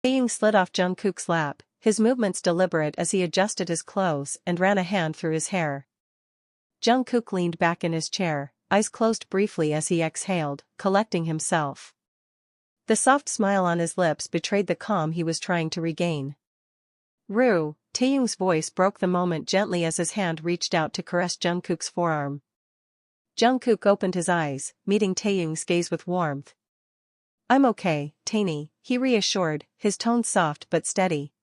Taehyung slid off Jungkook's lap, his movements deliberate as he adjusted his clothes and ran a hand through his hair. Jungkook leaned back in his chair, eyes closed briefly as he exhaled, collecting himself. The soft smile on his lips betrayed the calm he was trying to regain. "Rue," Taehyung's voice broke the moment gently as his hand reached out to caress Jungkook's forearm. Jungkook opened his eyes, meeting Taehyung's gaze with warmth. "I'm okay, Taeny," he reassured, his tone soft but steady.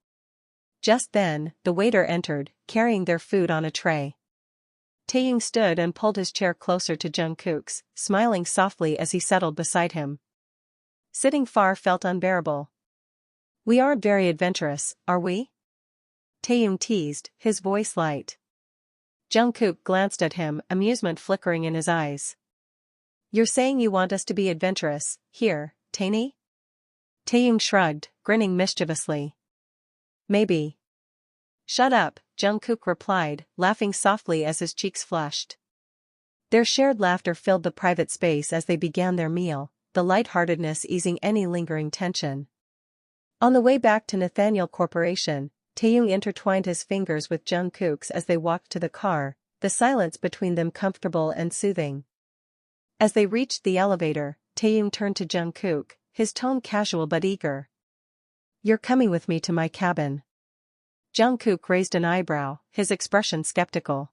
Just then, the waiter entered, carrying their food on a tray. Taehyung stood and pulled his chair closer to Jungkook's, smiling softly as he settled beside him. Sitting far felt unbearable. "We aren't very adventurous, are we?" Taehyung teased, his voice light. Jungkook glanced at him, amusement flickering in his eyes. "You're saying you want us to be adventurous, here, Taeny?" Taehyung shrugged, grinning mischievously. "Maybe." "Shut up," Jungkook replied, laughing softly as his cheeks flushed. Their shared laughter filled the private space as they began their meal, the lightheartedness easing any lingering tension. On the way back to Nathaniel Corporation, Taehyung intertwined his fingers with Jungkook's as they walked to the car, the silence between them comfortable and soothing. As they reached the elevator, Taehyung turned to Jungkook, his tone casual but eager. "You're coming with me to my cabin." Jungkook raised an eyebrow, his expression skeptical.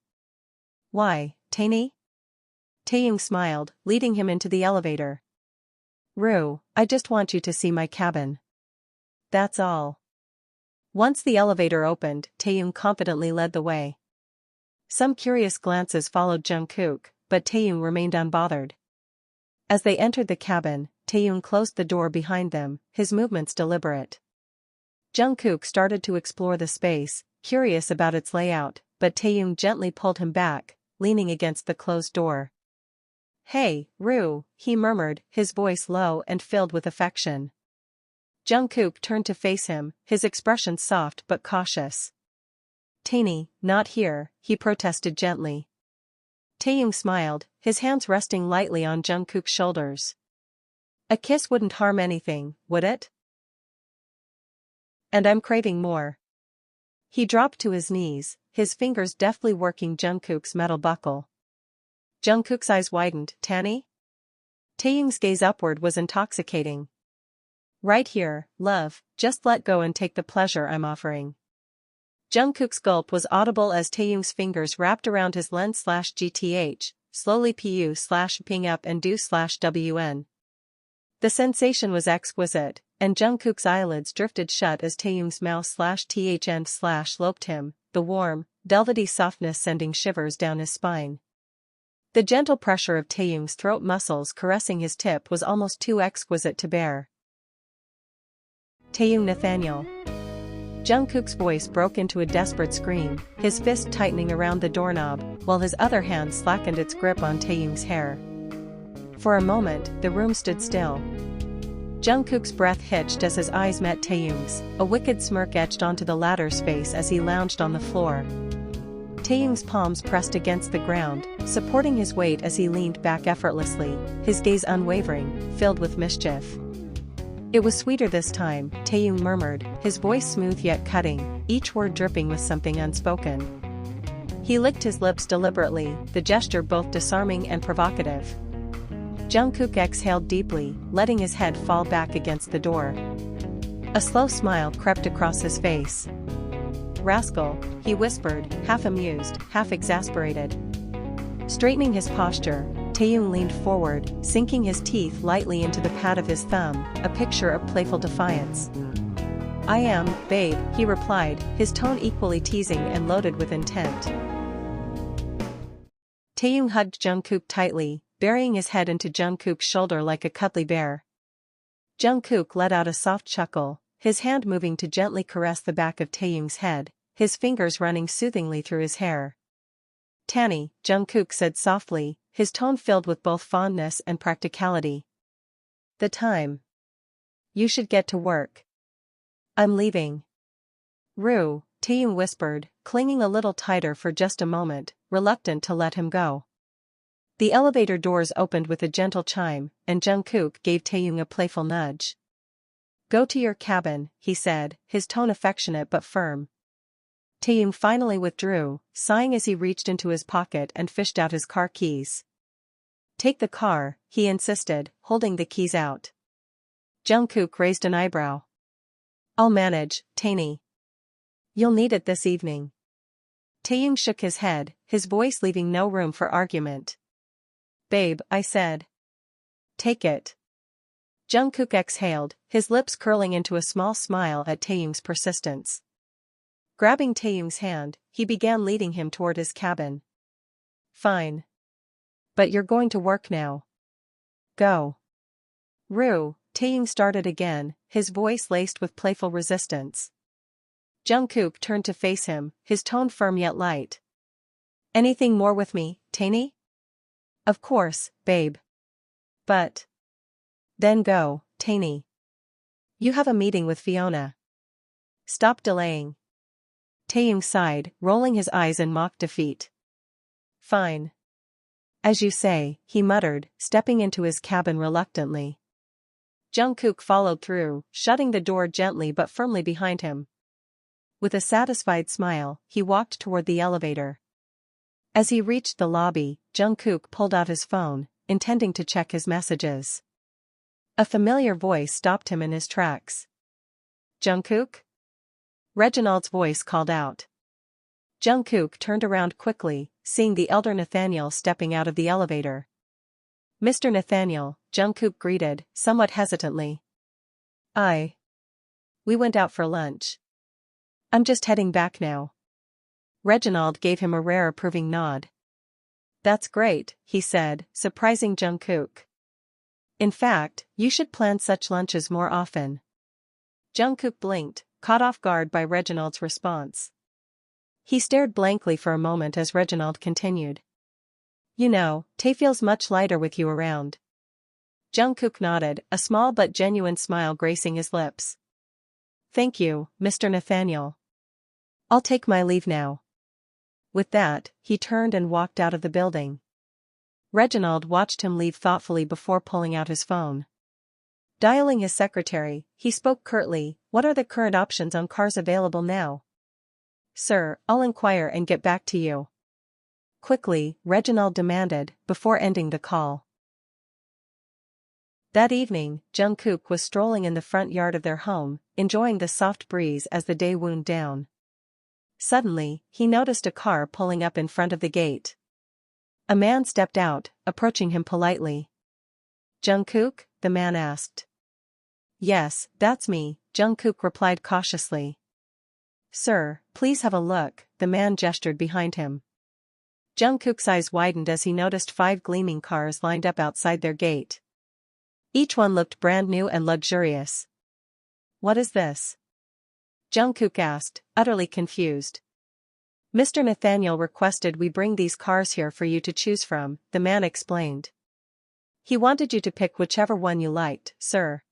"Why, Taeny?" Taehyung smiled, leading him into the elevator. "Rue, I just want you to see my cabin. That's all." Once the elevator opened, Taehyung confidently led the way. Some curious glances followed Jungkook, but Taehyung remained unbothered. As they entered the cabin, Taehyung closed the door behind them, his movements deliberate. Jungkook started to explore the space, curious about its layout, but Taehyung gently pulled him back, leaning against the closed door. "Hey, Rue," he murmured, his voice low and filled with affection. Jungkook turned to face him, his expression soft but cautious. "Taeny, not here," he protested gently. Taehyung smiled, his hands resting lightly on Jungkook's shoulders. "A kiss wouldn't harm anything, would it? And I'm craving more." He dropped to his knees, his fingers deftly working Jungkook's metal buckle. Jungkook's eyes widened. "Taeny?" Taehyung's gaze upward was intoxicating. "Right here, love, just let go and take the pleasure I'm offering." Jungkook's gulp was audible as Taehyung's fingers wrapped around his len/GTH, slowly pu/ping up and do/WN. The sensation was exquisite, and Jungkook's eyelids drifted shut as Taehyung's mouth/THN/loped him, the warm, velvety softness sending shivers down his spine. The gentle pressure of Taehyung's throat muscles caressing his tip was almost too exquisite to bear. "Taehyung Nathaniel." Jungkook's voice broke into a desperate scream, his fist tightening around the doorknob, while his other hand slackened its grip on Taehyung's hair. For a moment, the room stood still. Jungkook's breath hitched as his eyes met Taehyung's, a wicked smirk etched onto the latter's face as he lounged on the floor. Taehyung's palms pressed against the ground, supporting his weight as he leaned back effortlessly, his gaze unwavering, filled with mischief. "It was sweeter this time," Taehyung murmured, his voice smooth yet cutting, each word dripping with something unspoken. He licked his lips deliberately, the gesture both disarming and provocative. Jungkook exhaled deeply, letting his head fall back against the door. A slow smile crept across his face. "Rascal," he whispered, half amused, half exasperated. Straightening his posture, Taehyung leaned forward, sinking his teeth lightly into the pad of his thumb, a picture of playful defiance. "I am, babe," he replied, his tone equally teasing and loaded with intent. Taehyung hugged Jungkook tightly, burying his head into Jungkook's shoulder like a cuddly bear. Jungkook let out a soft chuckle, his hand moving to gently caress the back of Taehyung's head, his fingers running soothingly through his hair. "Taeny," Jungkook said softly, his tone filled with both fondness and practicality. "The time. You should get to work." "I'm leaving." "Rue," Taehyung whispered, clinging a little tighter for just a moment, reluctant to let him go. The elevator doors opened with a gentle chime, and Jungkook gave Taehyung a playful nudge. Go to your cabin, he said, his tone affectionate but firm. Taehyung finally withdrew, sighing as he reached into his pocket and fished out his car keys. Take the car, he insisted, holding the keys out. Jungkook raised an eyebrow. I'll manage, Tae. You'll need it this evening. Taehyung shook his head, his voice leaving no room for argument. Babe, I said. Take it. Jungkook exhaled, his lips curling into a small smile at Taehyung's persistence. Grabbing Taehyung's hand, he began leading him toward his cabin. Fine. But you're going to work now. Go. Rue, Taehyung started again, his voice laced with playful resistance. Jungkook turned to face him, his tone firm yet light. Anything more with me, Tae? Of course, babe. But. Then go, Tae. You have a meeting with Fiona. Stop delaying. Taehyung sighed, rolling his eyes in mock defeat. Fine. As you say, he muttered, stepping into his cabin reluctantly. Jungkook followed through, shutting the door gently but firmly behind him. With a satisfied smile, he walked toward the elevator. As he reached the lobby, Jungkook pulled out his phone, intending to check his messages. A familiar voice stopped him in his tracks. Jungkook? Reginald's voice called out. Jungkook turned around quickly, seeing the elder Nathaniel stepping out of the elevator. Mr. Nathaniel, Jungkook greeted, somewhat hesitantly. We went out for lunch. I'm just heading back now. Reginald gave him a rare approving nod. That's great, he said, surprising Jungkook. In fact, you should plan such lunches more often. Jungkook blinked, caught off guard by Reginald's response. He stared blankly for a moment as Reginald continued. You know, Tae feels much lighter with you around. Jungkook nodded, a small but genuine smile gracing his lips. Thank you, Mr. Nathaniel. I'll take my leave now. With that, he turned and walked out of the building. Reginald watched him leave thoughtfully before pulling out his phone. Dialing his secretary, he spoke curtly, What are the current options on cars available now? Sir, I'll inquire and get back to you. Quickly, Reginald demanded, before ending the call. That evening, Jungkook was strolling in the front yard of their home, enjoying the soft breeze as the day wound down. Suddenly, he noticed a car pulling up in front of the gate. A man stepped out, approaching him politely. Jungkook? The man asked. Yes, that's me, Jungkook replied cautiously. Sir, please have a look, the man gestured behind him. Jungkook's eyes widened as he noticed 5 gleaming cars lined up outside their gate. Each one looked brand new and luxurious. What is this? Jungkook asked, utterly confused. Mr. Nathaniel requested we bring these cars here for you to choose from, the man explained. He wanted you to pick whichever one you liked, sir.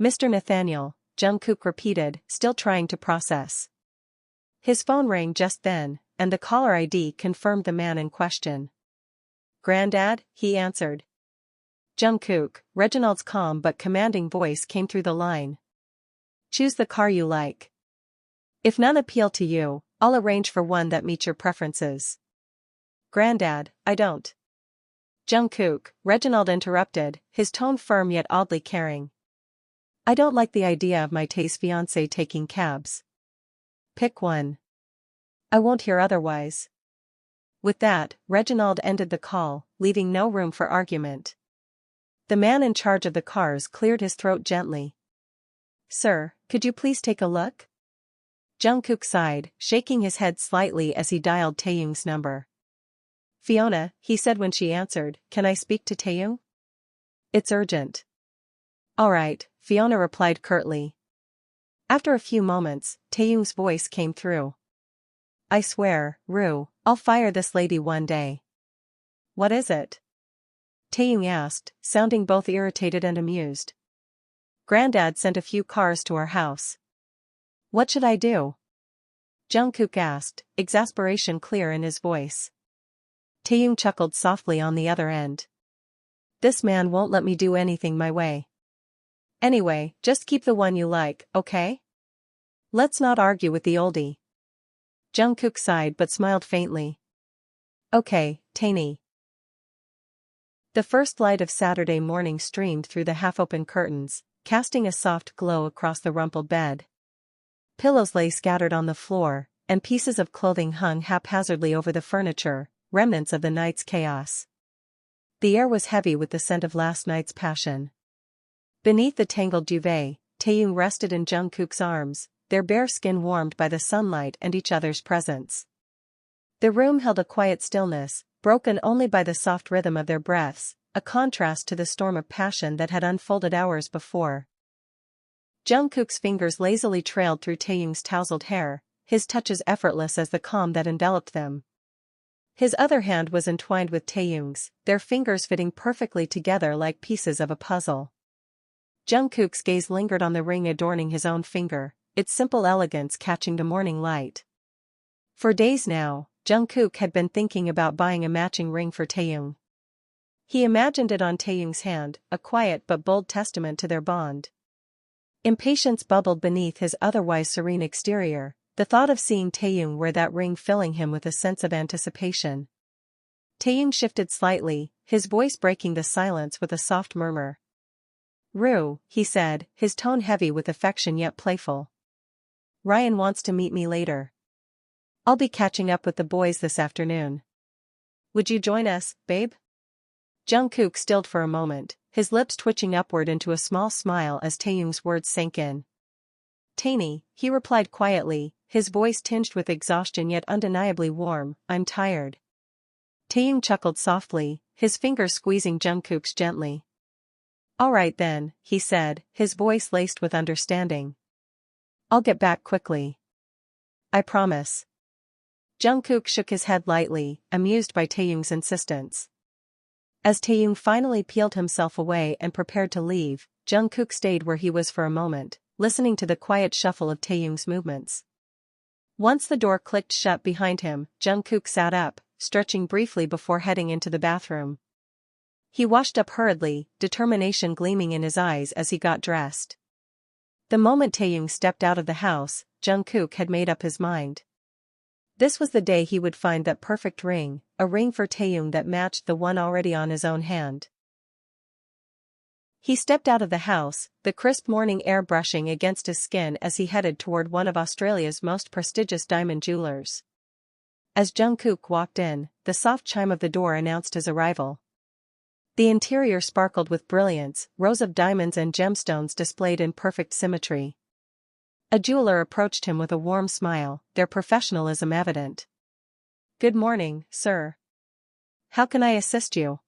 Mr. Nathaniel, Jungkook repeated, still trying to process. His phone rang just then, and the caller ID confirmed the man in question. Granddad, he answered. Jungkook, Reginald's calm but commanding voice came through the line. Choose the car you like. If none appeal to you, I'll arrange for one that meets your preferences. Granddad, I don't. Jungkook, Reginald interrupted, his tone firm yet oddly caring. I don't like the idea of my Tae's fiancé taking cabs. Pick one. I won't hear otherwise. With that, Reginald ended the call, leaving no room for argument. The man in charge of the cars cleared his throat gently. Sir, could you please take a look? Jungkook sighed, shaking his head slightly as he dialed Taehyung's number. Fiona, he said when she answered, can I speak to Taehyung? It's urgent. All right, Fiona replied curtly. After a few moments, Taehyung's voice came through. I swear, Rue, I'll fire this lady one day. What is it? Taehyung asked, sounding both irritated and amused. Granddad sent a few cars to our house. What should I do? Jungkook asked, exasperation clear in his voice. Taehyung chuckled softly on the other end. This man won't let me do anything my way. Anyway, just keep the one you like, okay? Let's not argue with the oldie. Jungkook sighed but smiled faintly. Okay, Tae. The first light of Saturday morning streamed through the half-open curtains, casting a soft glow across the rumpled bed. Pillows lay scattered on the floor, and pieces of clothing hung haphazardly over the furniture, remnants of the night's chaos. The air was heavy with the scent of last night's passion. Beneath the tangled duvet, Taehyung rested in Jungkook's arms, their bare skin warmed by the sunlight and each other's presence. The room held a quiet stillness, broken only by the soft rhythm of their breaths, a contrast to the storm of passion that had unfolded hours before. Jungkook's fingers lazily trailed through Taehyung's tousled hair, his touches effortless as the calm that enveloped them. His other hand was entwined with Taehyung's, their fingers fitting perfectly together like pieces of a puzzle. Jungkook's gaze lingered on the ring adorning his own finger, its simple elegance catching the morning light. For days now, Jungkook had been thinking about buying a matching ring for Taehyung. He imagined it on Taehyung's hand, a quiet but bold testament to their bond. Impatience bubbled beneath his otherwise serene exterior, the thought of seeing Taehyung wear that ring filling him with a sense of anticipation. Taehyung shifted slightly, his voice breaking the silence with a soft murmur. "Rue," he said, his tone heavy with affection yet playful. "Ryan wants to meet me later. I'll be catching up with the boys this afternoon. Would you join us, babe?" Jungkook stilled for a moment, his lips twitching upward into a small smile as Taehyung's words sank in. "Tae," he replied quietly, his voice tinged with exhaustion yet undeniably warm, "I'm tired." Taehyung chuckled softly, his fingers squeezing Jungkook's gently. "All right then," he said, his voice laced with understanding. "I'll get back quickly. I promise." Jungkook shook his head lightly, amused by Taehyung's insistence. As Taehyung finally peeled himself away and prepared to leave, Jungkook stayed where he was for a moment, listening to the quiet shuffle of Taehyung's movements. Once the door clicked shut behind him, Jungkook sat up, stretching briefly before heading into the bathroom. He washed up hurriedly, determination gleaming in his eyes as he got dressed. The moment Taehyung stepped out of the house, Jungkook had made up his mind. This was the day he would find that perfect ring, a ring for Taehyung that matched the one already on his own hand. He stepped out of the house, the crisp morning air brushing against his skin as he headed toward one of Australia's most prestigious diamond jewelers. As Jungkook walked in, the soft chime of the door announced his arrival. The interior sparkled with brilliance, rows of diamonds and gemstones displayed in perfect symmetry. A jeweler approached him with a warm smile, their professionalism evident. "Good morning, sir. How can I assist you?"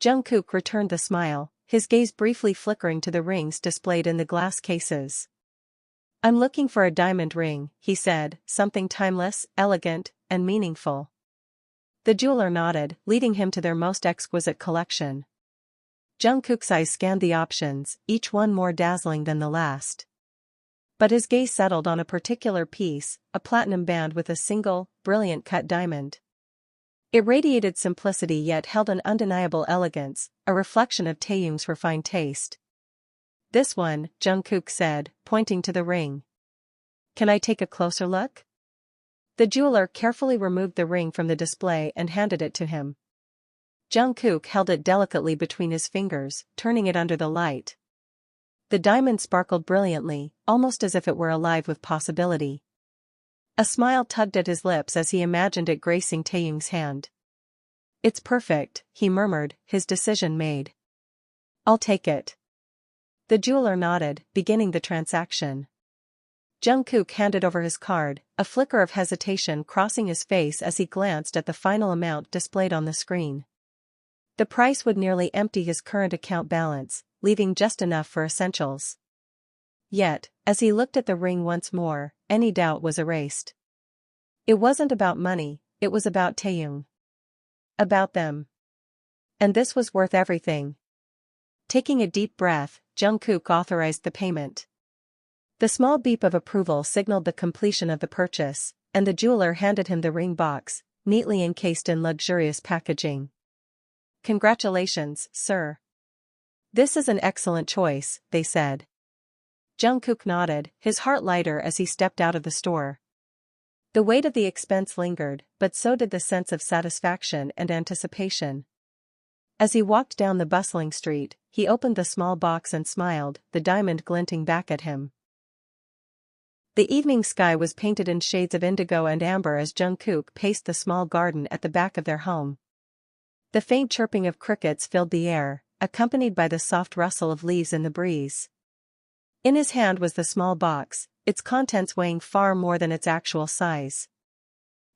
Jungkook returned the smile, his gaze briefly flickering to the rings displayed in the glass cases. "I'm looking for a diamond ring," he said, "something timeless, elegant, and meaningful." The jeweler nodded, leading him to their most exquisite collection. Jungkook's eyes scanned the options, each one more dazzling than the last. But his gaze settled on a particular piece, a platinum band with a single, brilliant cut diamond. It radiated simplicity yet held an undeniable elegance, a reflection of Taehyung's refined taste. "This one," Jungkook said, pointing to the ring. "Can I take a closer look?" The jeweler carefully removed the ring from the display and handed it to him. Jungkook held it delicately between his fingers, turning it under the light. The diamond sparkled brilliantly, almost as if it were alive with possibility. A smile tugged at his lips as he imagined it gracing Taehyung's hand. "It's perfect," he murmured, his decision made. "I'll take it." The jeweler nodded, beginning the transaction. Jungkook handed over his card, a flicker of hesitation crossing his face as he glanced at the final amount displayed on the screen. The price would nearly empty his current account balance, leaving just enough for essentials. Yet, as he looked at the ring once more, any doubt was erased. It wasn't about money, it was about Taehyung. About them. And this was worth everything. Taking a deep breath, Jungkook authorized the payment. The small beep of approval signaled the completion of the purchase, and the jeweler handed him the ring box, neatly encased in luxurious packaging. "Congratulations, sir. "This is an excellent choice," they said. Jungkook nodded, his heart lighter as he stepped out of the store. The weight of the expense lingered, but so did the sense of satisfaction and anticipation. As he walked down the bustling street, he opened the small box and smiled, the diamond glinting back at him. The evening sky was painted in shades of indigo and amber as Jungkook paced the small garden at the back of their home. The faint chirping of crickets filled the air, accompanied by the soft rustle of leaves in the breeze. In his hand was the small box, its contents weighing far more than its actual size.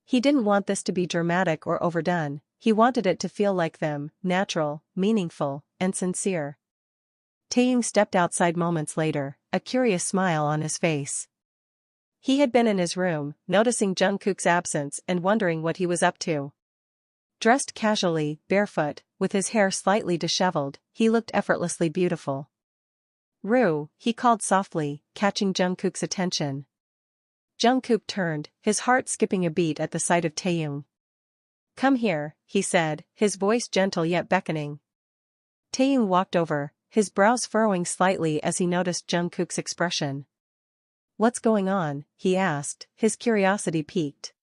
He didn't want this to be dramatic or overdone, he wanted it to feel like them, natural, meaningful, and sincere. Taehyung stepped outside moments later, a curious smile on his face. He had been in his room, noticing Jungkook's absence and wondering what he was up to. Dressed casually, barefoot, with his hair slightly disheveled, he looked effortlessly beautiful. "Rue," he called softly, catching Jungkook's attention. Jungkook turned, his heart skipping a beat at the sight of Taehyung. "Come here," he said, his voice gentle yet beckoning. Taehyung walked over, his brows furrowing slightly as he noticed Jungkook's expression. "What's going on?" he asked, his curiosity piqued.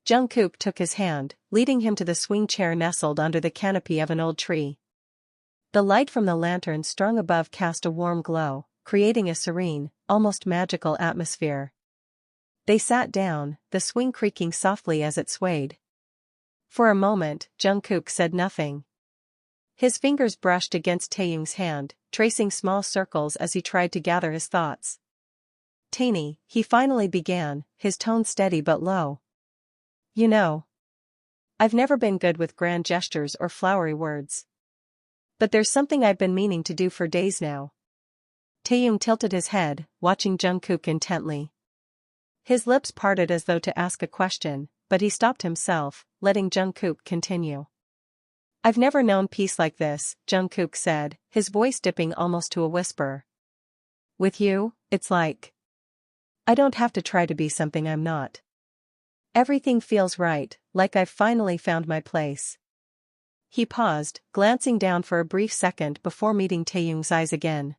Jungkook took his hand, leading him to the swing chair nestled under the canopy of an old tree. The light from the lantern strung above cast a warm glow, creating a serene, almost magical atmosphere. They sat down, the swing creaking softly as it swayed. For a moment, Jungkook said nothing. His fingers brushed against Taehyung's hand, tracing small circles as he tried to gather his thoughts. "Tainy," he finally began, his tone steady but low. "You know, I've never been good with grand gestures or flowery words. But there's something I've been meaning to do for days now." Taehyung tilted his head, watching Jungkook intently. His lips parted as though to ask a question, but he stopped himself, letting Jungkook continue. "I've never known peace like this," Jungkook said, his voice dipping almost to a whisper. "With you, it's like I don't have to try to be something I'm not. Everything feels right, like I've finally found my place." He paused, glancing down for a brief second before meeting Taehyung's eyes again.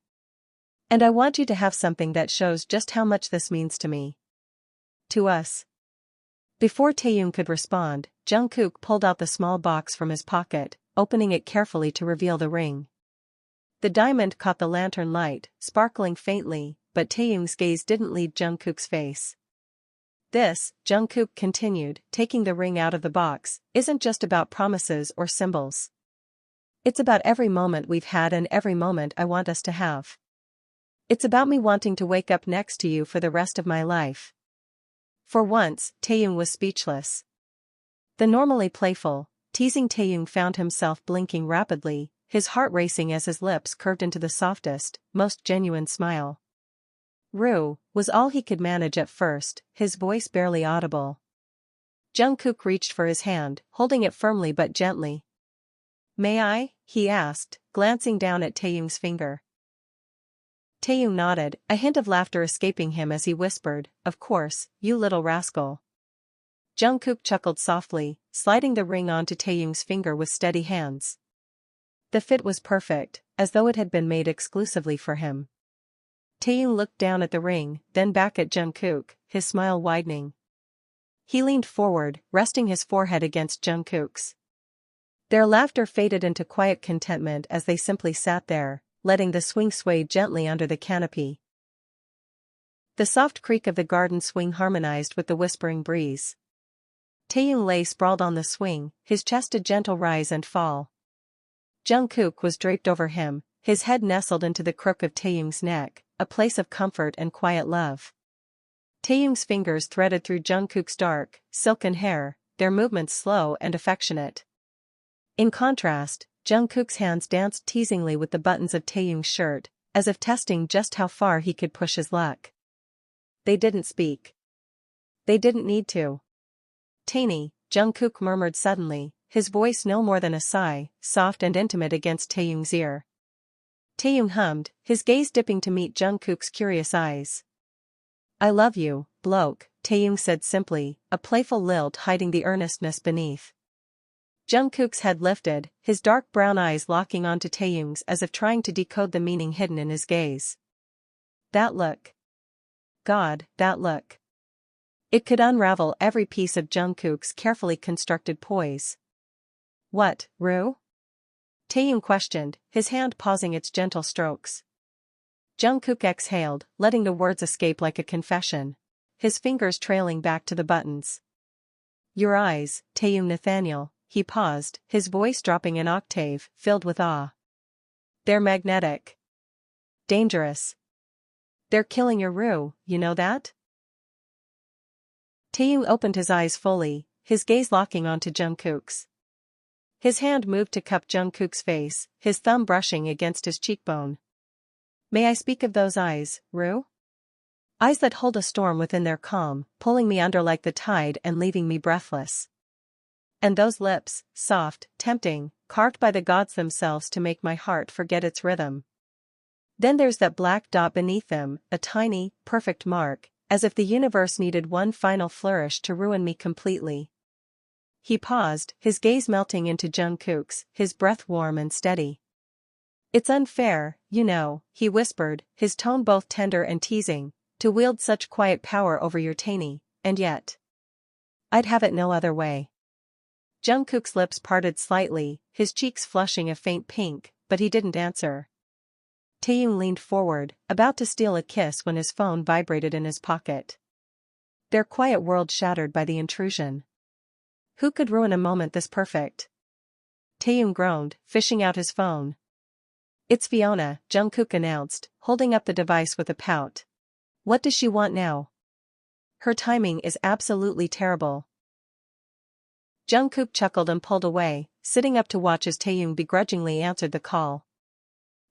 "And I want you to have something that shows just how much this means to me. To us." Before Taehyung could respond, Jungkook pulled out the small box from his pocket, opening it carefully to reveal the ring. The diamond caught the lantern light, sparkling faintly, but Taehyung's gaze didn't leave Jungkook's face. "This," Jungkook continued, taking the ring out of the box, "isn't just about promises or symbols. It's about every moment we've had and every moment I want us to have. It's about me wanting to wake up next to you for the rest of my life." For once, Taehyung was speechless. The normally playful, teasing Taehyung found himself blinking rapidly, his heart racing as his lips curved into the softest, most genuine smile. "Rue," was all he could manage at first, his voice barely audible. Jungkook reached for his hand, holding it firmly but gently. "May I?" he asked, glancing down at Taehyung's finger. Taehyung nodded, a hint of laughter escaping him as he whispered, "Of course, you little rascal." Jungkook chuckled softly, sliding the ring onto Taehyung's finger with steady hands. The fit was perfect, as though it had been made exclusively for him. Taehyung looked down at the ring, then back at Jungkook, his smile widening. He leaned forward, resting his forehead against Jungkook's. Their laughter faded into quiet contentment as they simply sat there, letting the swing sway gently under the canopy. The soft creak of the garden swing harmonized with the whispering breeze. Taehyung lay sprawled on the swing, his chest a gentle rise and fall. Jungkook was draped over him, his head nestled into the crook of Taehyung's neck, a place of comfort and quiet love. Taehyung's fingers threaded through Jungkook's dark, silken hair, their movements slow and affectionate. In contrast, Jungkook's hands danced teasingly with the buttons of Taehyung's shirt, as if testing just how far he could push his luck. They didn't speak. They didn't need to. "Tainy," Jungkook murmured suddenly, his voice no more than a sigh, soft and intimate against Taehyung's ear. Taehyung hummed, his gaze dipping to meet Jungkook's curious eyes. "I love you, bloke," Taehyung said simply, a playful lilt hiding the earnestness beneath. Jungkook's head lifted, his dark brown eyes locking onto Taehyung's as if trying to decode the meaning hidden in his gaze. That look. God, that look. It could unravel every piece of Jungkook's carefully constructed poise. What, Rue? Taehyung questioned, his hand pausing its gentle strokes. Jungkook exhaled, letting the words escape like a confession, his fingers trailing back to the buttons. Your eyes, Taehyung Nathaniel, he paused, his voice dropping an octave, filled with awe. They're magnetic. Dangerous. They're killing your Rue, you know that? Taehyung opened his eyes fully, his gaze locking onto Jungkook's. His hand moved to cup Jungkook's face, his thumb brushing against his cheekbone. May I speak of those eyes, Rue? Eyes that hold a storm within their calm, pulling me under like the tide and leaving me breathless. And those lips, soft, tempting, carved by the gods themselves to make my heart forget its rhythm. Then there's that black dot beneath them, a tiny, perfect mark, as if the universe needed one final flourish to ruin me completely. He paused, his gaze melting into Jungkook's, his breath warm and steady. It's unfair, you know, he whispered, his tone both tender and teasing, to wield such quiet power over your Taeny, and yet. I'd have it no other way. Jungkook's lips parted slightly, his cheeks flushing a faint pink, but he didn't answer. Taehyung leaned forward, about to steal a kiss when his phone vibrated in his pocket. Their quiet world shattered by the intrusion. Who could ruin a moment this perfect? Taehyung groaned, fishing out his phone. It's Fiona, Jungkook announced, holding up the device with a pout. What does she want now? Her timing is absolutely terrible. Jungkook chuckled and pulled away, sitting up to watch as Taehyung begrudgingly answered the call.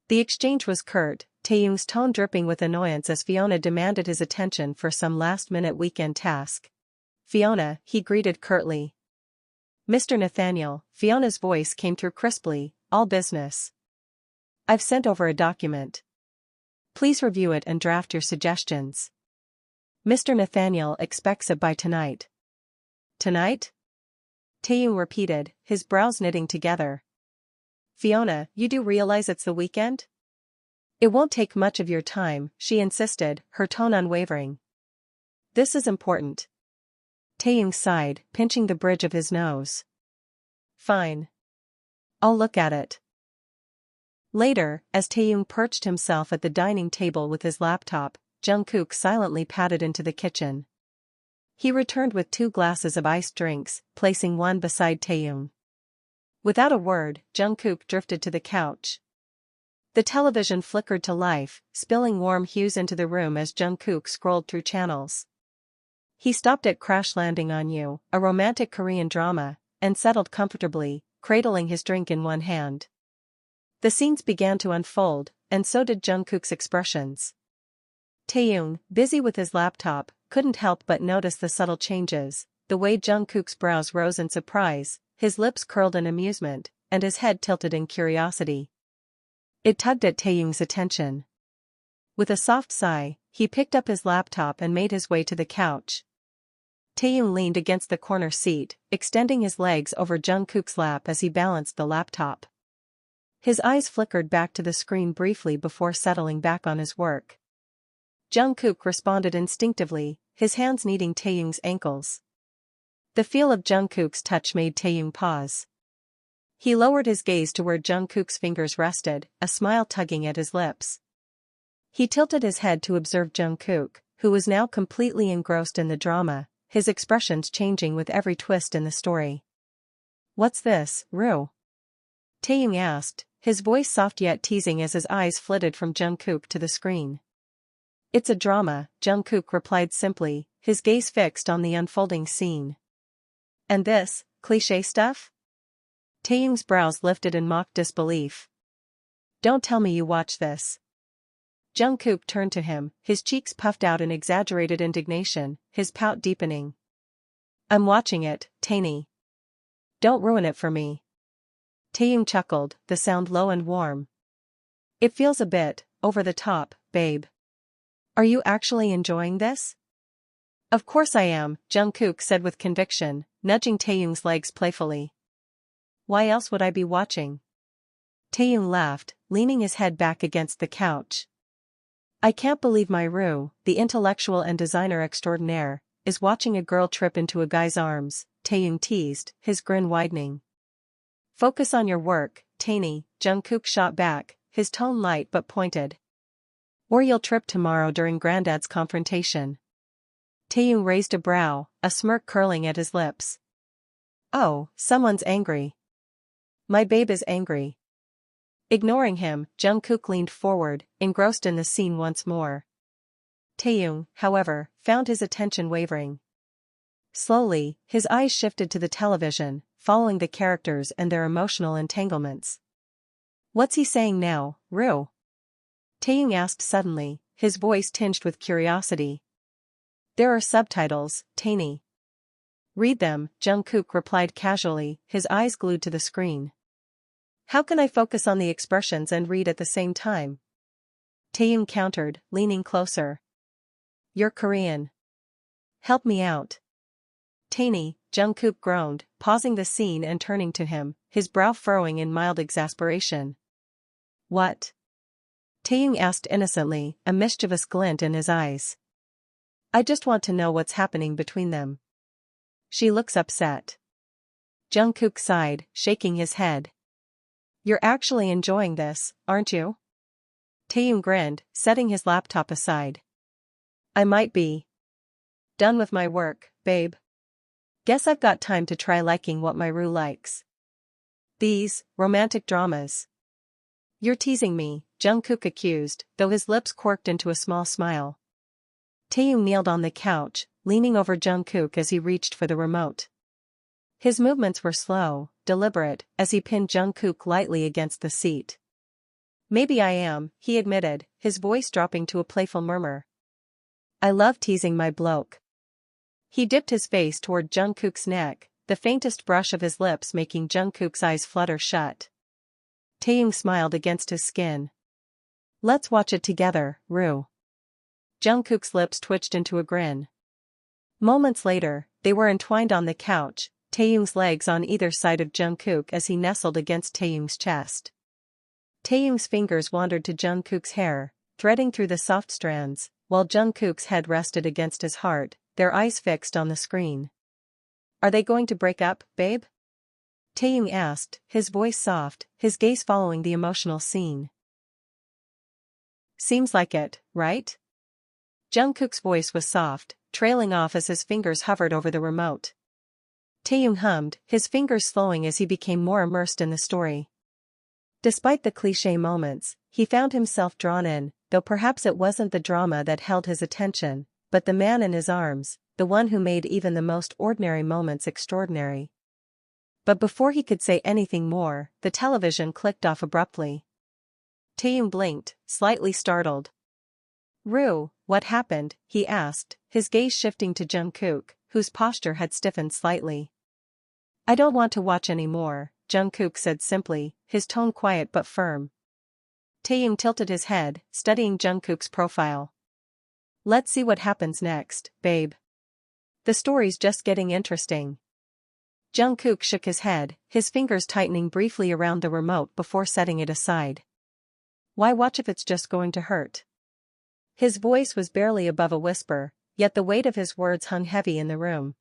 The exchange was curt, Taehyung's tone dripping with annoyance as Fiona demanded his attention for some last-minute weekend task. Fiona, he greeted curtly. Mr. Nathaniel, Fiona's voice came through crisply, all business. I've sent over a document. Please review it and draft your suggestions. Mr. Nathaniel expects it by tonight. Tonight? Taehyung repeated, his brows knitting together. Fiona, you do realize it's the weekend? It won't take much of your time, she insisted, her tone unwavering. This is important. Taehyung sighed, pinching the bridge of his nose. Fine. I'll look at it. Later, as Taehyung perched himself at the dining table with his laptop, Jungkook silently padded into the kitchen. He returned with 2 glasses of iced drinks, placing one beside Taehyung. Without a word, Jungkook drifted to the couch. The television flickered to life, spilling warm hues into the room as Jungkook scrolled through channels. He stopped at Crash Landing on You, a romantic Korean drama, and settled comfortably, cradling his drink in one hand. The scenes began to unfold, and so did Jungkook's expressions. Taehyung, busy with his laptop, couldn't help but notice the subtle changes, the way Jungkook's brows rose in surprise, his lips curled in amusement, and his head tilted in curiosity. It tugged at Taehyung's attention. With a soft sigh, he picked up his laptop and made his way to the couch. Taehyung leaned against the corner seat, extending his legs over Jungkook's lap as he balanced the laptop. His eyes flickered back to the screen briefly before settling back on his work. Jungkook responded instinctively, his hands kneading Taehyung's ankles. The feel of Jungkook's touch made Taehyung pause. He lowered his gaze to where Jungkook's fingers rested, a smile tugging at his lips. He tilted his head to observe Jungkook, who was now completely engrossed in the drama, his expressions changing with every twist in the story. What's this, Rue? Taehyung asked, his voice soft yet teasing as his eyes flitted from Jungkook to the screen. It's a drama, Jungkook replied simply, his gaze fixed on the unfolding scene. And this, cliché stuff? Taehyung's brows lifted in mock disbelief. Don't tell me you watch this. Jungkook turned to him, his cheeks puffed out in exaggerated indignation, his pout deepening. I'm watching it, Taeny. Don't ruin it for me. Taehyung chuckled, the sound low and warm. It feels a bit over the top, babe. Are you actually enjoying this? Of course I am, Jungkook said with conviction, nudging Taehyung's legs playfully. Why else would I be watching? Taehyung laughed, leaning his head back against the couch. I can't believe my Rue, the intellectual and designer extraordinaire, is watching a girl trip into a guy's arms, Taehyung teased, his grin widening. Focus on your work, Tainy, Jungkook shot back, his tone light but pointed. Or you'll trip tomorrow during Granddad's confrontation. Taehyung raised a brow, a smirk curling at his lips. Oh, someone's angry. My babe is angry. Ignoring him, Jungkook leaned forward, engrossed in the scene once more. Taehyung, however, found his attention wavering. Slowly, his eyes shifted to the television, following the characters and their emotional entanglements. What's he saying now, Rue? Taehyung asked suddenly, his voice tinged with curiosity. There are subtitles, Tainy. Read them, Jungkook replied casually, his eyes glued to the screen. How can I focus on the expressions and read at the same time? Taehyung countered, leaning closer. You're Korean. Help me out. Tainy, Jungkook groaned, pausing the scene and turning to him, his brow furrowing in mild exasperation. What? Taehyung asked innocently, a mischievous glint in his eyes. I just want to know what's happening between them. She looks upset. Jungkook sighed, shaking his head. You're actually enjoying this, aren't you? Taehyung grinned, setting his laptop aside. I might be. Done with my work, babe. Guess I've got time to try liking what my Rue likes. These, romantic dramas. You're teasing me, Jungkook accused, though his lips quirked into a small smile. Taehyung kneeled on the couch, leaning over Jungkook as he reached for the remote. His movements were slow, deliberate, as he pinned Jungkook lightly against the seat. Maybe I am, he admitted, his voice dropping to a playful murmur. I love teasing my bloke. He dipped his face toward Jungkook's neck, the faintest brush of his lips making Jungkook's eyes flutter shut. Taehyung smiled against his skin. Let's watch it together, Rue. Jungkook's lips twitched into a grin. Moments later, they were entwined on the couch, Taehyung's legs on either side of Jungkook as he nestled against Taehyung's chest. Taehyung's fingers wandered to Jungkook's hair, threading through the soft strands, while Jungkook's head rested against his heart, their eyes fixed on the screen. Are they going to break up, babe? Taehyung asked, his voice soft, his gaze following the emotional scene. Seems like it, right? Jungkook's voice was soft, trailing off as his fingers hovered over the remote. Taehyung hummed, his fingers slowing as he became more immersed in the story. Despite the cliché moments, he found himself drawn in, though perhaps it wasn't the drama that held his attention, but the man in his arms, the one who made even the most ordinary moments extraordinary. But before he could say anything more, the television clicked off abruptly. Taehyung blinked, slightly startled. Rue, what happened? He asked, his gaze shifting to Jungkook, whose posture had stiffened slightly. I don't want to watch anymore, Jungkook said simply, his tone quiet but firm. Taehyung tilted his head, studying Jungkook's profile. Let's see what happens next, babe. The story's just getting interesting. Jungkook shook his head, his fingers tightening briefly around the remote before setting it aside. Why watch if it's just going to hurt? His voice was barely above a whisper, yet the weight of his words hung heavy in the room.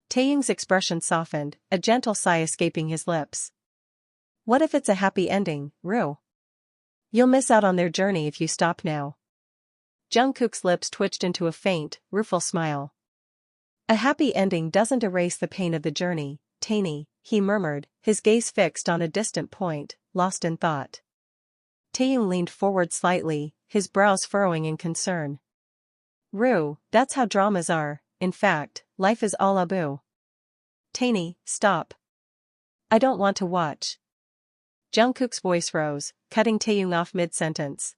Taehyung's expression softened, a gentle sigh escaping his lips. What if it's a happy ending, Rue? You'll miss out on their journey if you stop now. Jungkook's lips twitched into a faint, rueful smile. A happy ending doesn't erase the pain of the journey, Tainy, he murmured, his gaze fixed on a distant point, lost in thought. Taehyung leaned forward slightly, his brows furrowing in concern. Rue, that's how dramas are, in fact, life is all abu. Tainy, stop. I don't want to watch. Jungkook's voice rose, cutting Taehyung off mid-sentence.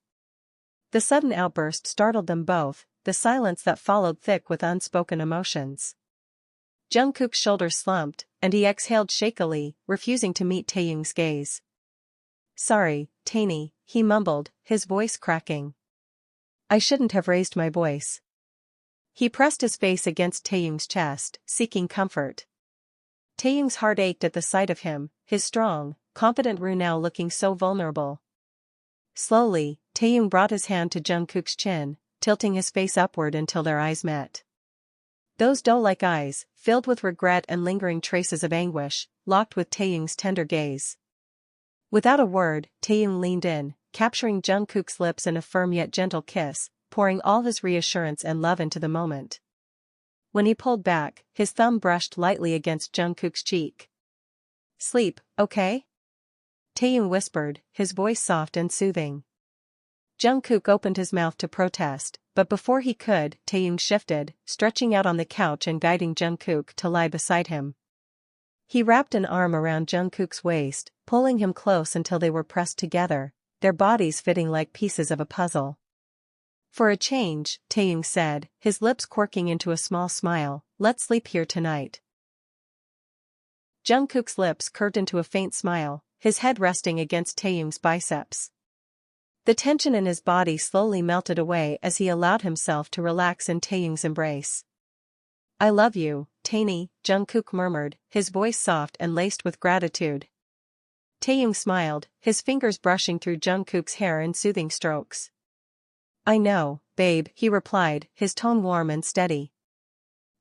The sudden outburst startled them both, the silence that followed thick with unspoken emotions. Jungkook's shoulders slumped, and he exhaled shakily, refusing to meet Taehyung's gaze. Sorry, Tainy, he mumbled, his voice cracking. I shouldn't have raised my voice. He pressed his face against Taehyung's chest, seeking comfort. Taehyung's heart ached at the sight of him, his strong, confident Rue now looking so vulnerable. Slowly, Taehyung brought his hand to Jungkook's chin, tilting his face upward until their eyes met. Those doe-like eyes, filled with regret and lingering traces of anguish, locked with Taehyung's tender gaze. Without a word, Taehyung leaned in, capturing Jungkook's lips in a firm yet gentle kiss, pouring all his reassurance and love into the moment. When he pulled back, his thumb brushed lightly against Jungkook's cheek. "Sleep, okay?" Taehyung whispered, his voice soft and soothing. Jungkook opened his mouth to protest, but before he could, Taehyung shifted, stretching out on the couch and guiding Jungkook to lie beside him. He wrapped an arm around Jungkook's waist, pulling him close until they were pressed together, their bodies fitting like pieces of a puzzle. "For a change," Taehyung said, his lips quirking into a small smile, "let's sleep here tonight." Jungkook's lips curved into a faint smile, his head resting against Taehyung's biceps. The tension in his body slowly melted away as he allowed himself to relax in Taehyung's embrace. "I love you, Taeny," Jungkook murmured, his voice soft and laced with gratitude. Taehyung smiled, his fingers brushing through Jungkook's hair in soothing strokes. "I know, babe," he replied, his tone warm and steady.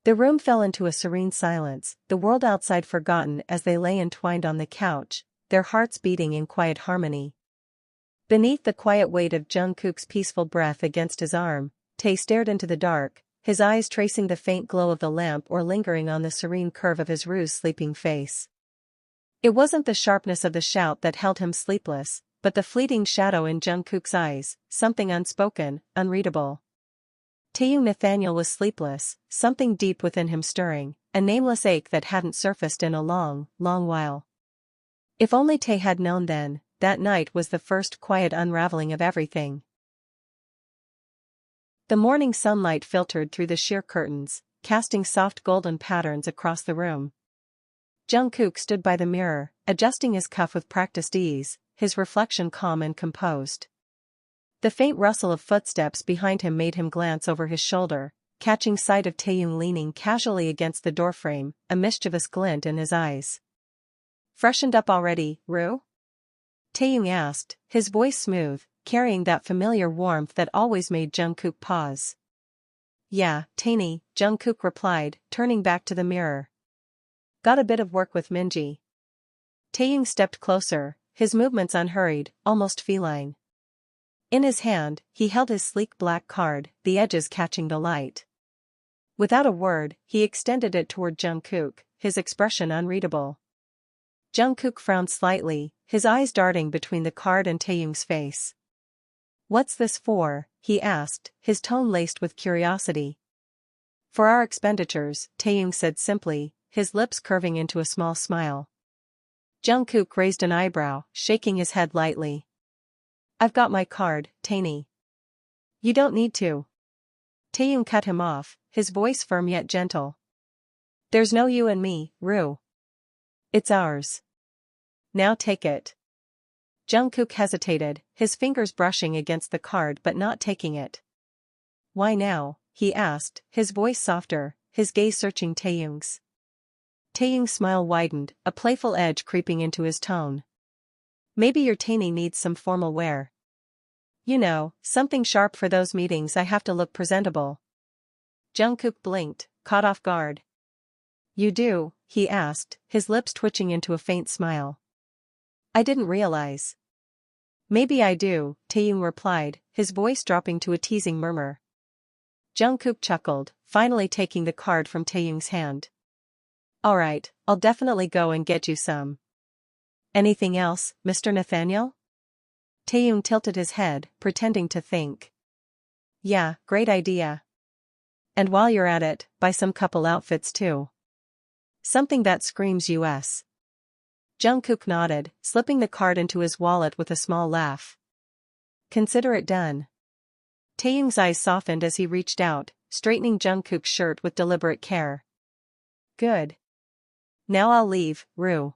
The room fell into a serene silence, the world outside forgotten as they lay entwined on the couch, their hearts beating in quiet harmony. Beneath the quiet weight of Jungkook's peaceful breath against his arm, Tae stared into the dark, his eyes tracing the faint glow of the lamp or lingering on the serene curve of his Rue's sleeping face. It wasn't the sharpness of the shout that held him sleepless, but the fleeting shadow in Jungkook's eyes, something unspoken, unreadable. Taehyung Nathaniel was sleepless, something deep within him stirring, a nameless ache that hadn't surfaced in a long, long while. If only Tae had known then, that night was the first quiet unraveling of everything. The morning sunlight filtered through the sheer curtains, casting soft golden patterns across the room. Jungkook stood by the mirror, adjusting his cuff with practiced ease, his reflection calm and composed. The faint rustle of footsteps behind him made him glance over his shoulder, catching sight of Taehyung leaning casually against the doorframe, a mischievous glint in his eyes. "Freshened up already, Rue?" Taehyung asked, his voice smooth, carrying that familiar warmth that always made Jungkook pause. "Yeah, Taeny," Jungkook replied, turning back to the mirror. "Got a bit of work with Minji." Taehyung stepped closer, his movements unhurried, almost feline. In his hand, he held his sleek black card, the edges catching the light. Without a word, he extended it toward Jungkook, his expression unreadable. Jungkook frowned slightly, his eyes darting between the card and Taehyung's face. "What's this for?" he asked, his tone laced with curiosity. "For our expenditures," Taehyung said simply, his lips curving into a small smile. Jungkook raised an eyebrow, shaking his head lightly. "I've got my card, Taeny." "You don't need to." Taehyung cut him off, his voice firm yet gentle. "There's no you and me, Rue. It's ours. Now take it." Jungkook hesitated, his fingers brushing against the card but not taking it. "Why now?" he asked, his voice softer, his gaze searching Taehyung's. Taehyung's smile widened, a playful edge creeping into his tone. "Maybe your Taeny needs some formal wear. You know, something sharp for those meetings I have to look presentable." Jungkook blinked, caught off guard. "You do?" he asked, his lips twitching into a faint smile. "I didn't realize." "Maybe I do," Taehyung replied, his voice dropping to a teasing murmur. Jungkook chuckled, finally taking the card from Taehyung's hand. "Alright, I'll definitely go and get you some." "Anything else, Mr. Nathaniel?" Taehyung tilted his head, pretending to think. "Yeah, great idea. And while you're at it, buy some couple outfits too. Something that screams US." Jungkook nodded, slipping the card into his wallet with a small laugh. "Consider it done." Taehyung's eyes softened as he reached out, straightening Jungkook's shirt with deliberate care. "Good. Now I'll leave, Rue."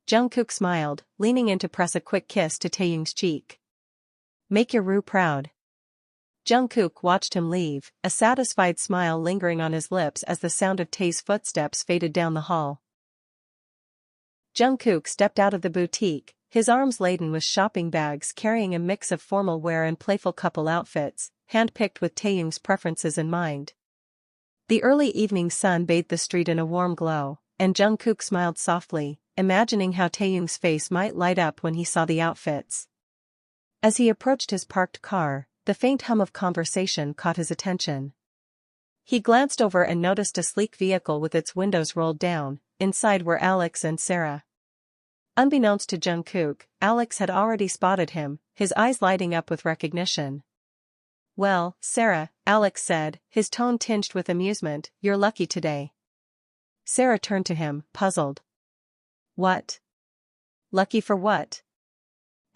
Jungkook smiled, leaning in to press a quick kiss to Taehyung's cheek. "Make your Rue proud." Jungkook watched him leave, a satisfied smile lingering on his lips as the sound of Tae's footsteps faded down the hall. Jungkook stepped out of the boutique, his arms laden with shopping bags carrying a mix of formal wear and playful couple outfits, handpicked with Taehyung's preferences in mind. The early evening sun bathed the street in a warm glow, and Jungkook smiled softly, imagining how Taehyung's face might light up when he saw the outfits. As he approached his parked car, the faint hum of conversation caught his attention. He glanced over and noticed a sleek vehicle with its windows rolled down. Inside were Alex and Sarah. Unbeknownst to Jungkook, Alex had already spotted him, his eyes lighting up with recognition. "Well, Sarah," Alex said, his tone tinged with amusement, "you're lucky today." Sarah turned to him, puzzled. "What? Lucky for what?"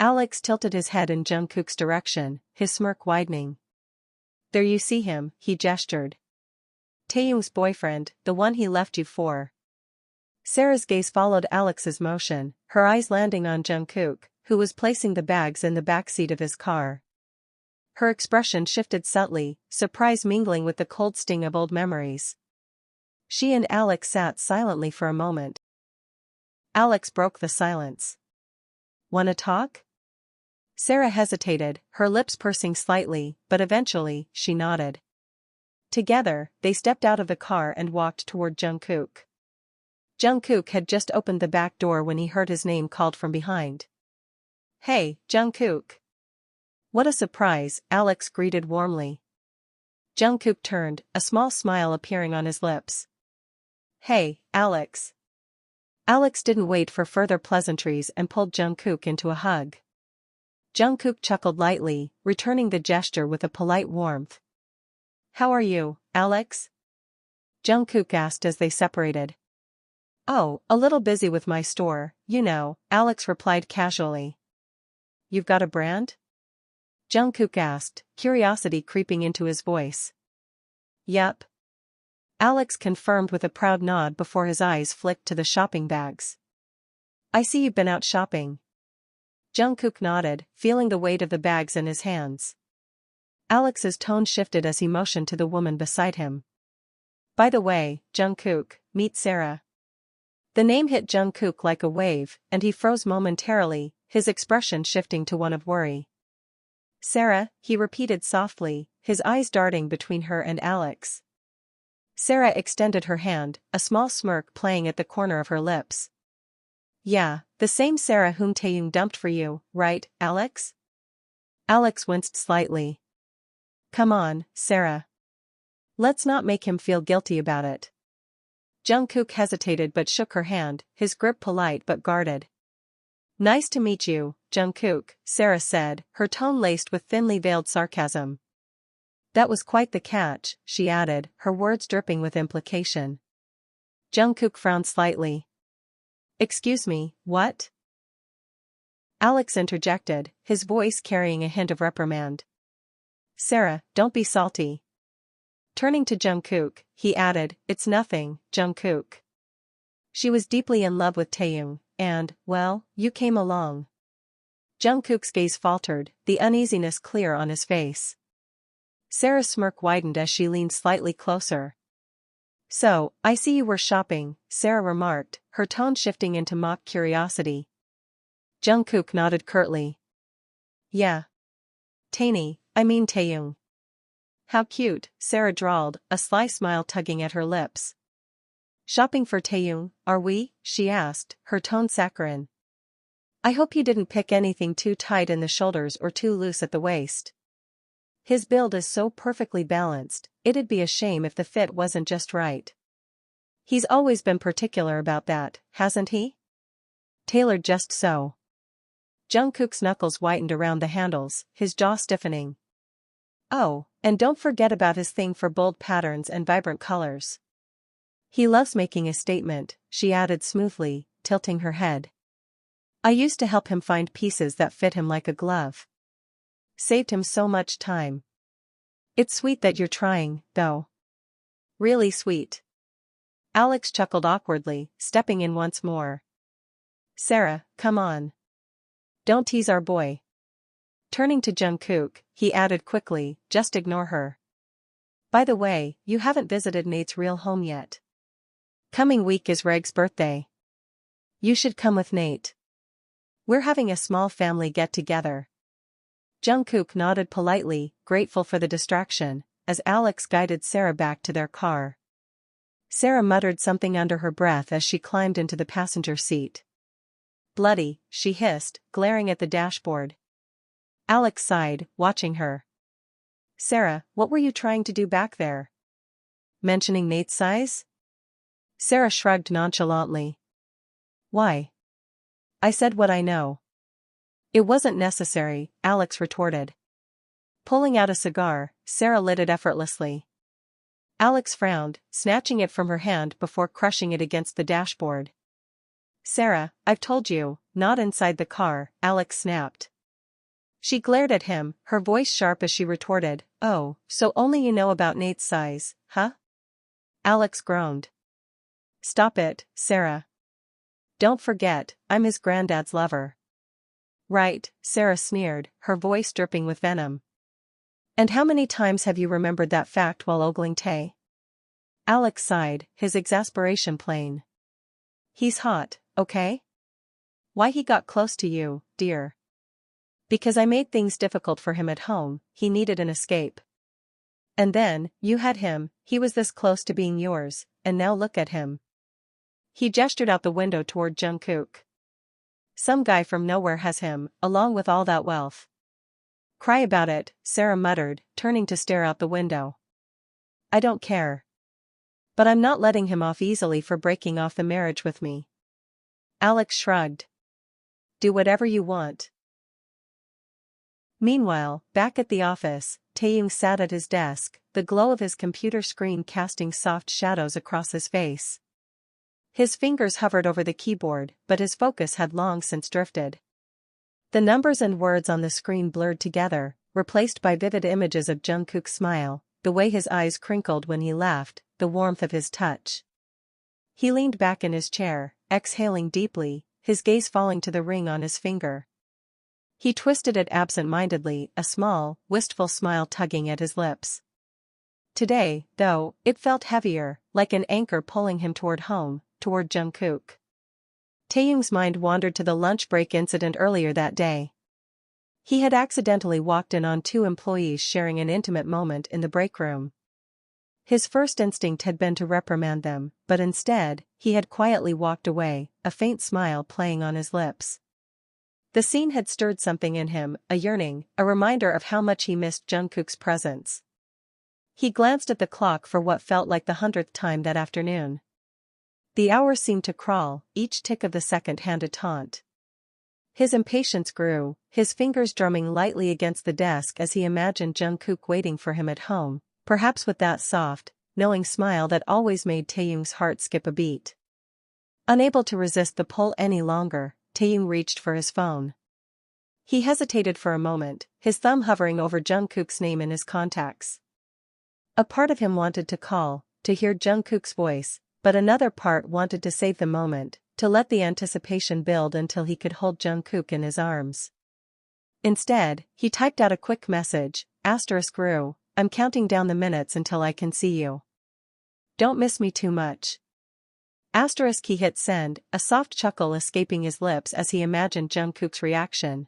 Alex tilted his head in Jungkook's direction, his smirk widening. "There you see him," he gestured. "Taehyung's boyfriend, the one he left you for." Sarah's gaze followed Alex's motion, her eyes landing on Jungkook, who was placing the bags in the backseat of his car. Her expression shifted subtly, surprise mingling with the cold sting of old memories. She and Alex sat silently for a moment. Alex broke the silence. "Wanna talk?" Sarah hesitated, her lips pursing slightly, but eventually, she nodded. Together, they stepped out of the car and walked toward Jungkook. Jungkook had just opened the back door when he heard his name called from behind. "Hey, Jungkook." "What a surprise," Alex greeted warmly. Jungkook turned, a small smile appearing on his lips. "Hey, Alex." Alex didn't wait for further pleasantries and pulled Jungkook into a hug. Jungkook chuckled lightly, returning the gesture with a polite warmth. "How are you, Alex?" Jungkook asked as they separated. "Oh, a little busy with my store, you know," Alex replied casually. "You've got a brand?" Jungkook asked, curiosity creeping into his voice. "Yup." Alex confirmed with a proud nod before his eyes flicked to the shopping bags. "I see you've been out shopping." Jungkook nodded, feeling the weight of the bags in his hands. Alex's tone shifted as he motioned to the woman beside him. "By the way, Jungkook, meet Sarah." The name hit Jungkook like a wave, and he froze momentarily, his expression shifting to one of worry. "Sarah," he repeated softly, his eyes darting between her and Alex. Sarah extended her hand, a small smirk playing at the corner of her lips. "Yeah, the same Sarah whom Taehyung dumped for you, right, Alex?" Alex winced slightly. "Come on, Sarah. Let's not make him feel guilty about it." Jungkook hesitated but shook her hand, his grip polite but guarded. "Nice to meet you, Jungkook," Sarah said, her tone laced with thinly veiled sarcasm. "That was quite the catch," she added, her words dripping with implication. Jungkook frowned slightly. "Excuse me, what?" Alex interjected, his voice carrying a hint of reprimand. "Sarah, don't be salty." Turning to Jungkook, he added, "It's nothing, Jungkook. She was deeply in love with Taehyung, and, well, you came along." Jungkook's gaze faltered, the uneasiness clear on his face. Sarah's smirk widened as she leaned slightly closer. "So, I see you were shopping," Sarah remarked, her tone shifting into mock curiosity. Jungkook nodded curtly. "Yeah. Taehyung." "How cute," Sarah drawled, a sly smile tugging at her lips. "Shopping for Taehyung, are we?" she asked, her tone saccharine. "I hope you didn't pick anything too tight in the shoulders or too loose at the waist. His build is so perfectly balanced, it'd be a shame if the fit wasn't just right. He's always been particular about that, hasn't he? Tailored just so." Jungkook's knuckles whitened around the handles, his jaw stiffening. "Oh, and don't forget about his thing for bold patterns and vibrant colors. He loves making a statement," she added smoothly, tilting her head. "I used to help him find pieces that fit him like a glove. Saved him so much time. It's sweet that you're trying, though. Really sweet." Alex chuckled awkwardly, stepping in once more. "Sarah, come on. Don't tease our boy." Turning to Jungkook, he added quickly, "Just ignore her. By the way, you haven't visited Nate's real home yet. Coming week is Reg's birthday." You should come with Nate. We're having a small family get-together. Jungkook nodded politely, grateful for the distraction, as Alex guided Sarah back to their car. Sarah muttered something under her breath as she climbed into the passenger seat. Bloody, she hissed, glaring at the dashboard. Alex sighed, watching her. Sarah, what were you trying to do back there? Mentioning Nate's size? Sarah shrugged nonchalantly. Why? I said what I know. It wasn't necessary, Alex retorted. Pulling out a cigar, Sarah lit it effortlessly. Alex frowned, snatching it from her hand before crushing it against the dashboard. Sarah, I've told you, not inside the car, Alex snapped. She glared at him, her voice sharp as she retorted, oh, so only you know about Nate's size, huh? Alex groaned. Stop it, Sarah. Don't forget, I'm his granddad's lover. Right, Sarah sneered, her voice dripping with venom. And how many times have you remembered that fact while ogling Tae? Alex sighed, his exasperation plain. He's hot, okay? Why he got close to you, dear? Because I made things difficult for him at home, he needed an escape. And then, you had him, he was this close to being yours, and now look at him. He gestured out the window toward Jungkook. Some guy from nowhere has him, along with all that wealth. Cry about it, Sarah muttered, turning to stare out the window. I don't care. But I'm not letting him off easily for breaking off the marriage with me. Alex shrugged. Do whatever you want. Meanwhile, back at the office, Taehyung sat at his desk, the glow of his computer screen casting soft shadows across his face. His fingers hovered over the keyboard, but his focus had long since drifted. The numbers and words on the screen blurred together, replaced by vivid images of Jungkook's smile, the way his eyes crinkled when he laughed, the warmth of his touch. He leaned back in his chair, exhaling deeply, his gaze falling to the ring on his finger. He twisted it absent-mindedly, a small, wistful smile tugging at his lips. Today, though, it felt heavier, like an anchor pulling him toward home, toward Jungkook. Taehyung's mind wandered to the lunch break incident earlier that day. He had accidentally walked in on two employees sharing an intimate moment in the break room. His first instinct had been to reprimand them, but instead, he had quietly walked away, a faint smile playing on his lips. The scene had stirred something in him, a yearning, a reminder of how much he missed Jungkook's presence. He glanced at the clock for what felt like the 100th time that afternoon. The hours seemed to crawl, each tick of the second hand a taunt. His impatience grew, his fingers drumming lightly against the desk as he imagined Jungkook waiting for him at home, perhaps with that soft, knowing smile that always made Taehyung's heart skip a beat. Unable to resist the pull any longer, Taehyung reached for his phone. He hesitated for a moment, his thumb hovering over Jungkook's name in his contacts. A part of him wanted to call, to hear Jungkook's voice, but another part wanted to save the moment, to let the anticipation build until he could hold Jungkook in his arms. Instead, he typed out a quick message, ***, I'm counting down the minutes until I can see you. Don't miss me too much. He hit send, a soft chuckle escaping his lips as he imagined Jungkook's reaction.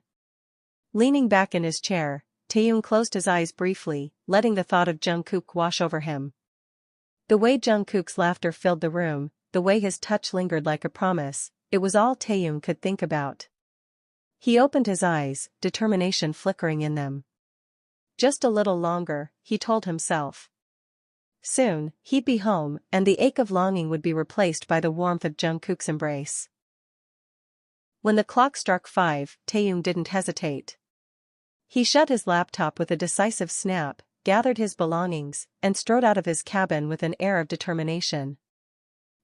Leaning back in his chair, Taehyung closed his eyes briefly, letting the thought of Jungkook wash over him. The way Jungkook's laughter filled the room, the way his touch lingered like a promise, it was all Taehyung could think about. He opened his eyes, determination flickering in them. Just a little longer, he told himself. Soon, he'd be home, and the ache of longing would be replaced by the warmth of Jungkook's embrace. When the clock struck 5, Taehyung didn't hesitate. He shut his laptop with a decisive snap, gathered his belongings, and strode out of his cabin with an air of determination.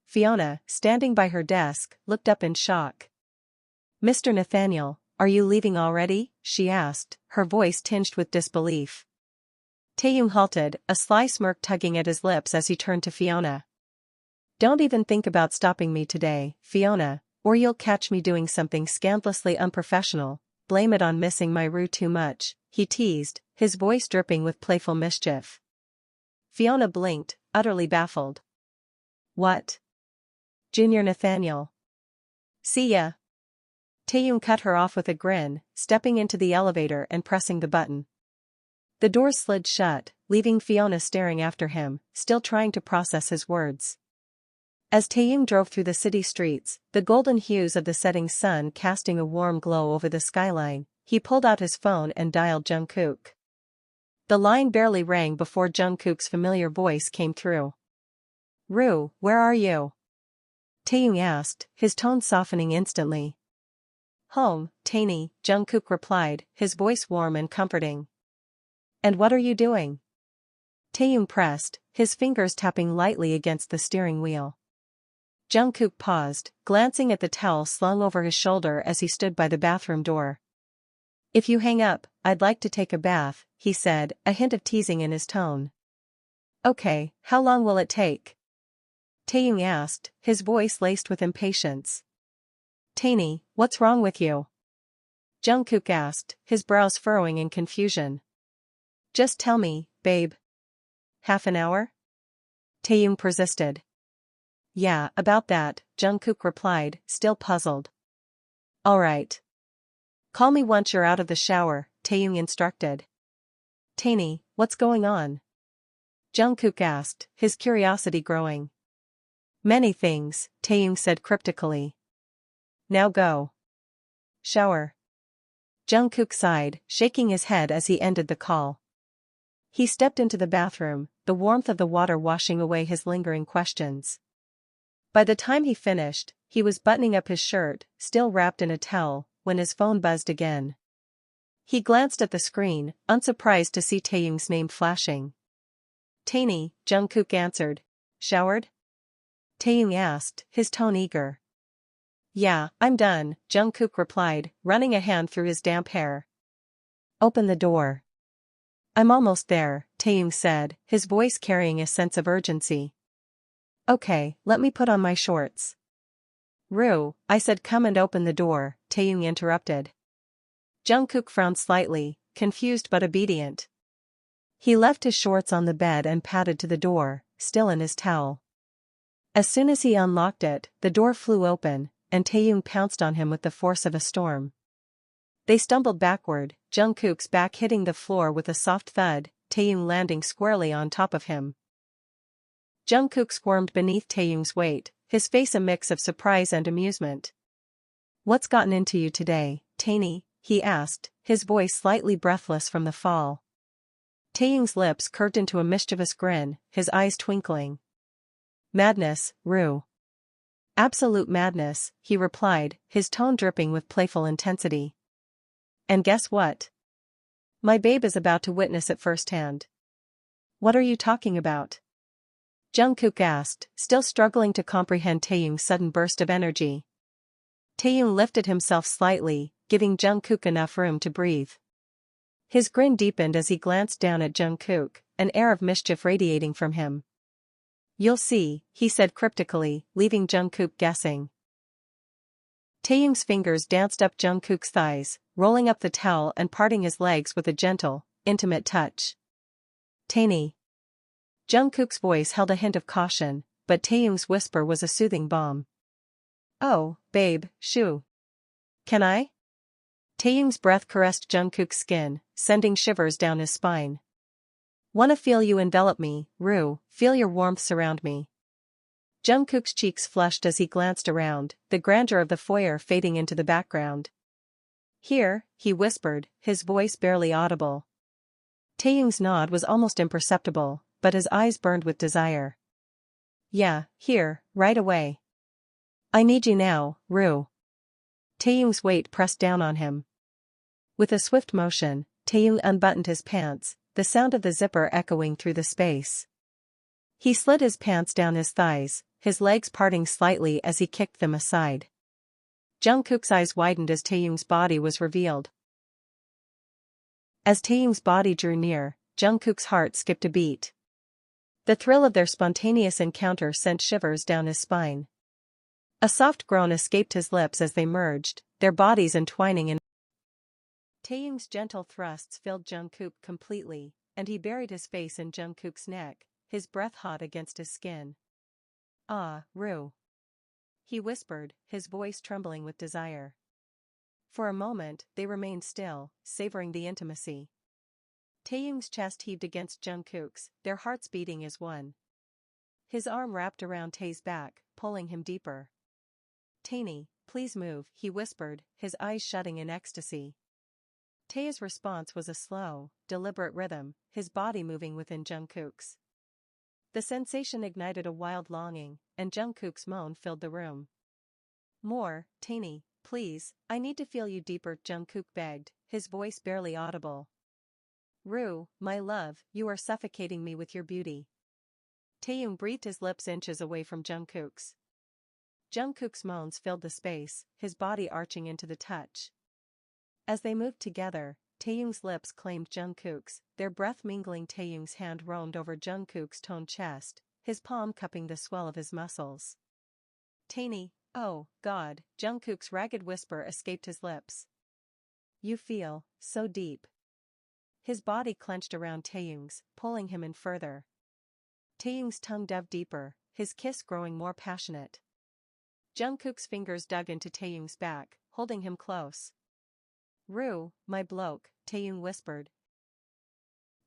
Fiona, standing by her desk, looked up in shock. "Mr. Nathaniel, are you leaving already?" she asked, her voice tinged with disbelief. Taehyung halted, a sly smirk tugging at his lips as he turned to Fiona. "Don't even think about stopping me today, Fiona, or you'll catch me doing something scandalously unprofessional. Blame it on missing my roux too much," he teased, his voice dripping with playful mischief. Fiona blinked, utterly baffled. "What? Junior Nathaniel?" See ya. Taehyung cut her off with a grin, stepping into the elevator and pressing the button. The door slid shut, leaving Fiona staring after him, still trying to process his words. As Taehyung drove through the city streets, the golden hues of the setting sun casting a warm glow over the skyline, he pulled out his phone and dialed Jungkook. The line barely rang before Jungkook's familiar voice came through. "Rue, where are you?" Taehyung asked, his tone softening instantly. "Home, Tainy," Jungkook replied, his voice warm and comforting. "And what are you doing?" Taehyung pressed, his fingers tapping lightly against the steering wheel. Jungkook paused, glancing at the towel slung over his shoulder as he stood by the bathroom door. "If you hang up, I'd like to take a bath," he said, a hint of teasing in his tone. "Okay, how long will it take?" Taehyung asked, his voice laced with impatience. "Tainy, what's wrong with you?" Jungkook asked, his brows furrowing in confusion. "Just tell me, babe." "Half an hour?" Taehyung persisted. "Yeah, about that," Jungkook replied, still puzzled. "Alright. Call me once you're out of the shower," Taehyung instructed. "Tainy, what's going on?" Jungkook asked, his curiosity growing. "Many things," Taehyung said cryptically. "Now go. Shower." Jungkook sighed, shaking his head as he ended the call. He stepped into the bathroom, the warmth of the water washing away his lingering questions. By the time he finished, he was buttoning up his shirt, still wrapped in a towel, when his phone buzzed again. He glanced at the screen, unsurprised to see Taehyung's name flashing. "Tainy," Jungkook answered. "Showered?" Taehyung asked, his tone eager. "Yeah, I'm done," Jungkook replied, running a hand through his damp hair. "Open the door." "I'm almost there," Taehyung said, his voice carrying a sense of urgency. "Okay, let me put on my shorts." "Rue, I said come and open the door," Taehyung interrupted. Jungkook frowned slightly, confused but obedient. He left his shorts on the bed and padded to the door, still in his towel. As soon as he unlocked it, the door flew open, and Taehyung pounced on him with the force of a storm. They stumbled backward, Jungkook's back hitting the floor with a soft thud, Taehyung landing squarely on top of him. Jungkook squirmed beneath Taehyung's weight, his face a mix of surprise and amusement. "What's gotten into you today, Tainy?" he asked, his voice slightly breathless from the fall. Taehyung's lips curved into a mischievous grin, his eyes twinkling. "Madness, Rue." "Absolute madness," he replied, his tone dripping with playful intensity. "And guess what? My babe is about to witness it firsthand." "What are you talking about?" Jungkook asked, still struggling to comprehend Taehyung's sudden burst of energy. Taehyung lifted himself slightly, giving Jungkook enough room to breathe. His grin deepened as he glanced down at Jungkook, an air of mischief radiating from him. "You'll see," he said cryptically, leaving Jungkook guessing. Taehyung's fingers danced up Jungkook's thighs, rolling up the towel and parting his legs with a gentle, intimate touch. "Tainy." Jungkook's voice held a hint of caution, but Taehyung's whisper was a soothing balm. "Oh, babe, shoo. Can I?" Taehyung's breath caressed Jungkook's skin, sending shivers down his spine. "Wanna feel you envelop me, Rue, feel your warmth surround me." Jungkook's cheeks flushed as he glanced around, the grandeur of the foyer fading into the background. "Here," he whispered, his voice barely audible. Taehyung's nod was almost imperceptible, but his eyes burned with desire. "Yeah, here, right away. I need you now, Rue." Taehyung's weight pressed down on him. With a swift motion, Taehyung unbuttoned his pants, the sound of the zipper echoing through the space. He slid his pants down his thighs, his legs parting slightly as he kicked them aside. Jungkook's eyes widened as Taehyung's body was revealed. As Taehyung's body drew near, Jungkook's heart skipped a beat. The thrill of their spontaneous encounter sent shivers down his spine. A soft groan escaped his lips as they merged, their bodies entwining in. Taehyung's gentle thrusts filled Jungkook completely, and he buried his face in Jungkook's neck, his breath hot against his skin. "Ah, Rue." he whispered, his voice trembling with desire. For a moment, they remained still, savoring the intimacy. Taehyung's chest heaved against Jungkook's, their hearts beating as one. His arm wrapped around Tae's back, pulling him deeper. "Tae, please move," he whispered, his eyes shutting in ecstasy. Tae's response was a slow, deliberate rhythm, his body moving within Jungkook's. The sensation ignited a wild longing, and Jungkook's moan filled the room. "More, Tae, please, I need to feel you deeper," Jungkook begged, his voice barely audible. "Rue, my love, you are suffocating me with your beauty." Taehyung breathed, his lips inches away from Jungkook's. Jungkook's moans filled the space, his body arching into the touch. As they moved together, Taehyung's lips claimed Jungkook's, their breath mingling. Taehyung's hand roamed over Jungkook's toned chest, his palm cupping the swell of his muscles. "Tae, oh, God," Jungkook's ragged whisper escaped his lips. "You feel so deep." His body clenched around Taehyung's, pulling him in further. Taehyung's tongue dove deeper, his kiss growing more passionate. Jungkook's fingers dug into Taehyung's back, holding him close. "Rue, my bloke," Taehyung whispered.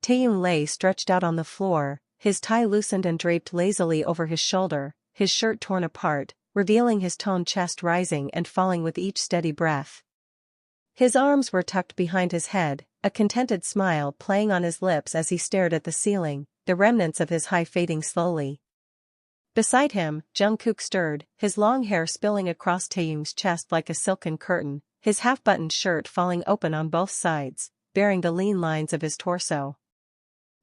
Taehyung lay stretched out on the floor, his tie loosened and draped lazily over his shoulder, his shirt torn apart, revealing his toned chest rising and falling with each steady breath. His arms were tucked behind his head, a contented smile playing on his lips as he stared at the ceiling, the remnants of his high fading slowly. Beside him, Jungkook stirred, his long hair spilling across Taehyung's chest like a silken curtain, his half-buttoned shirt falling open on both sides, bearing the lean lines of his torso.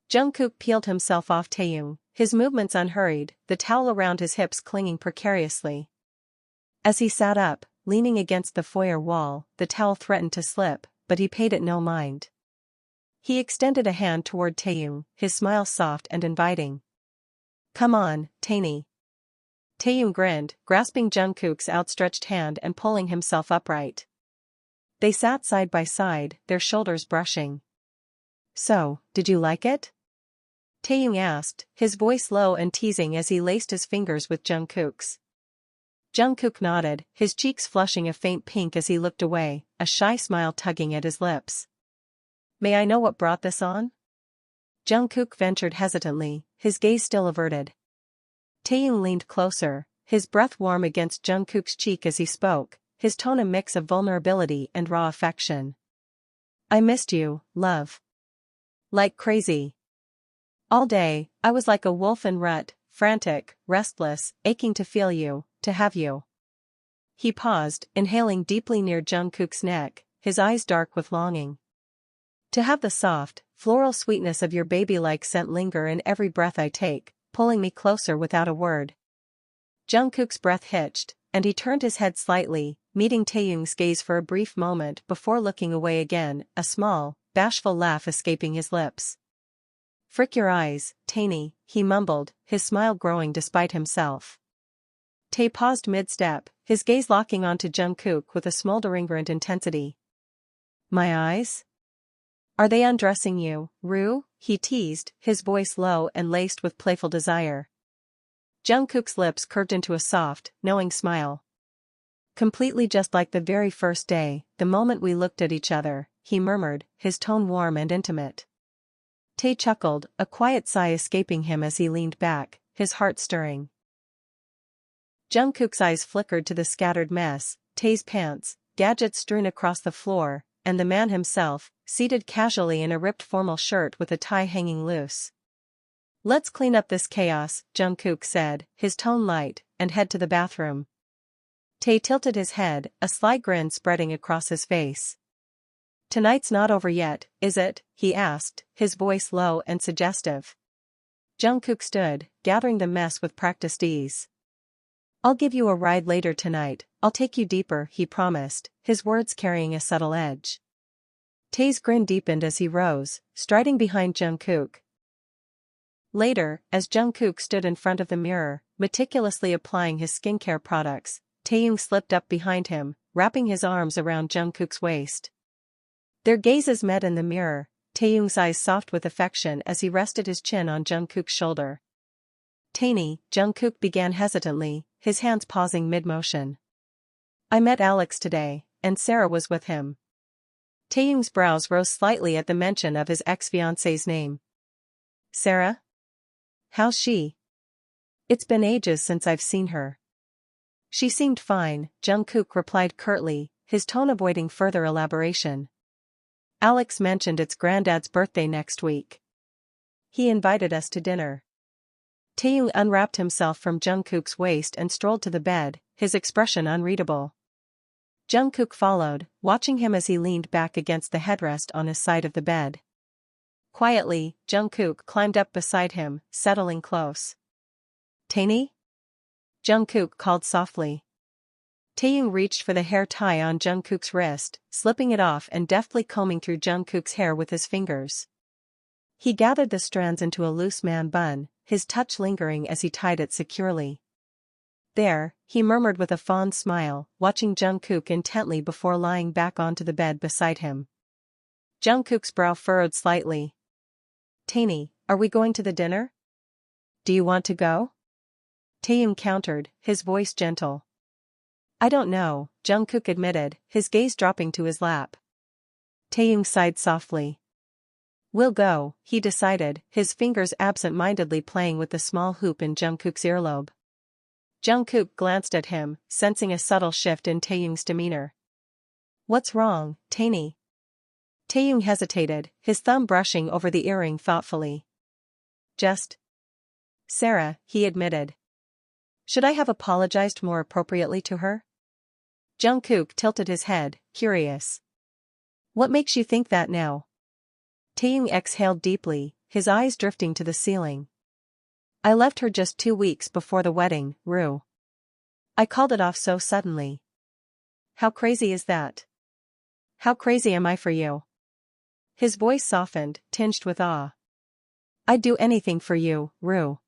Jungkook peeled himself off Taehyung, his movements unhurried, the towel around his hips clinging precariously. As he sat up, leaning against the foyer wall, the towel threatened to slip, but he paid it no mind. He extended a hand toward Taehyung, his smile soft and inviting. "Come on, Tae." Taehyung grinned, grasping Jungkook's outstretched hand and pulling himself upright. They sat side by side, their shoulders brushing. "So, did you like it?" Taehyung asked, his voice low and teasing as he laced his fingers with Jungkook's. Jungkook nodded, his cheeks flushing a faint pink as he looked away, a shy smile tugging at his lips. "May I know what brought this on?" Jungkook ventured hesitantly, his gaze still averted. Taehyung leaned closer, his breath warm against Jungkook's cheek as he spoke, his tone a mix of vulnerability and raw affection. "I missed you, love. Like crazy. All day, I was like a wolf in rut, frantic, restless, aching to feel you, to have you." He paused, inhaling deeply near Jungkook's neck, his eyes dark with longing. "To have the soft, floral sweetness of your baby-like scent linger in every breath I take, pulling me closer without a word." Jungkook's breath hitched, and he turned his head slightly, meeting Taehyung's gaze for a brief moment before looking away again, a small, bashful laugh escaping his lips. "Frick your eyes, Tae," he mumbled, his smile growing despite himself. Tae paused mid-step, his gaze locking onto Jungkook with a smoldering intensity. "My eyes? Are they undressing you, Rue?" he teased, his voice low and laced with playful desire. Jungkook's lips curved into a soft, knowing smile. "Completely just like the very first day, the moment we looked at each other," he murmured, his tone warm and intimate. Tae chuckled, a quiet sigh escaping him as he leaned back, his heart stirring. Jungkook's eyes flickered to the scattered mess, Tae's pants, gadgets strewn across the floor, and the man himself, seated casually in a ripped formal shirt with a tie hanging loose. "Let's clean up this chaos," Jungkook said, his tone light, and head to the bathroom. Tae tilted his head, a sly grin spreading across his face. "Tonight's not over yet, is it?" he asked, his voice low and suggestive. Jungkook stood, gathering the mess with practiced ease. "I'll give you a ride later tonight, I'll take you deeper," he promised, his words carrying a subtle edge. Tae's grin deepened as he rose, striding behind Jungkook. Later, as Jungkook stood in front of the mirror, meticulously applying his skincare products, Taehyung slipped up behind him, wrapping his arms around Jungkook's waist. Their gazes met in the mirror, Taehyung's eyes soft with affection as he rested his chin on Jungkook's shoulder. Tainy, Jungkook began hesitantly, his hands pausing mid-motion. I met Alex today, and Sarah was with him. Taehyung's brows rose slightly at the mention of his ex-fiancée's name. Sarah? How's she? It's been ages since I've seen her. She seemed fine, Jungkook replied curtly, his tone avoiding further elaboration. Alex mentioned it's granddad's birthday next week. He invited us to dinner. Taehyung unwrapped himself from Jungkook's waist and strolled to the bed, his expression unreadable. Jungkook followed, watching him as he leaned back against the headrest on his side of the bed. Quietly, Jungkook climbed up beside him, settling close. Tainy? Jungkook called softly. Taehyung reached for the hair tie on Jungkook's wrist, slipping it off and deftly combing through Jungkook's hair with his fingers. He gathered the strands into a loose man bun, his touch lingering as he tied it securely. There, he murmured with a fond smile, watching Jungkook intently before lying back onto the bed beside him. Jungkook's brow furrowed slightly. Tainy, are we going to the dinner? Do you want to go? Taehyung countered, his voice gentle. I don't know, Jungkook admitted, his gaze dropping to his lap. Taehyung sighed softly. We'll go, he decided, his fingers absent-mindedly playing with the small hoop in Jungkook's earlobe. Jungkook glanced at him, sensing a subtle shift in Taehyung's demeanor. What's wrong, Tainy? Taehyung hesitated, his thumb brushing over the earring thoughtfully. Just Sarah, he admitted. Should I have apologized more appropriately to her? Jungkook tilted his head, curious. What makes you think that now? Taehyung exhaled deeply, his eyes drifting to the ceiling. I left her just 2 weeks before the wedding, Rue. I called it off so suddenly. How crazy is that? How crazy am I for you? His voice softened, tinged with awe. I'd do anything for you, Rue.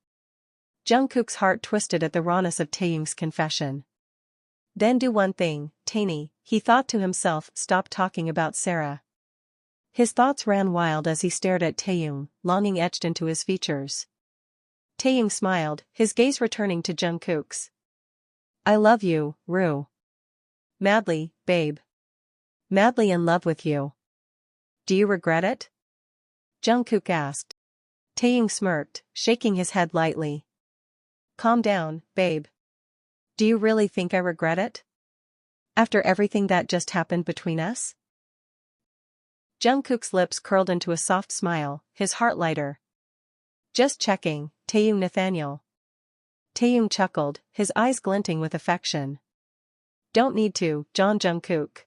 Jungkook's heart twisted at the rawness of Taehyung's confession. Then do one thing, Tainy, he thought to himself, stop talking about Sarah. His thoughts ran wild as he stared at Taehyung, longing etched into his features. Taehyung smiled, his gaze returning to Jungkook's. I love you, Rue. Madly, babe. Madly in love with you. Do you regret it? Jungkook asked. Taehyung smirked, shaking his head lightly. Calm down, babe. Do you really think I regret it? After everything that just happened between us? Jungkook's lips curled into a soft smile, his heart lighter. Just checking, Taehyung Nathaniel. Taehyung chuckled, his eyes glinting with affection. Don't need to, Jungkook.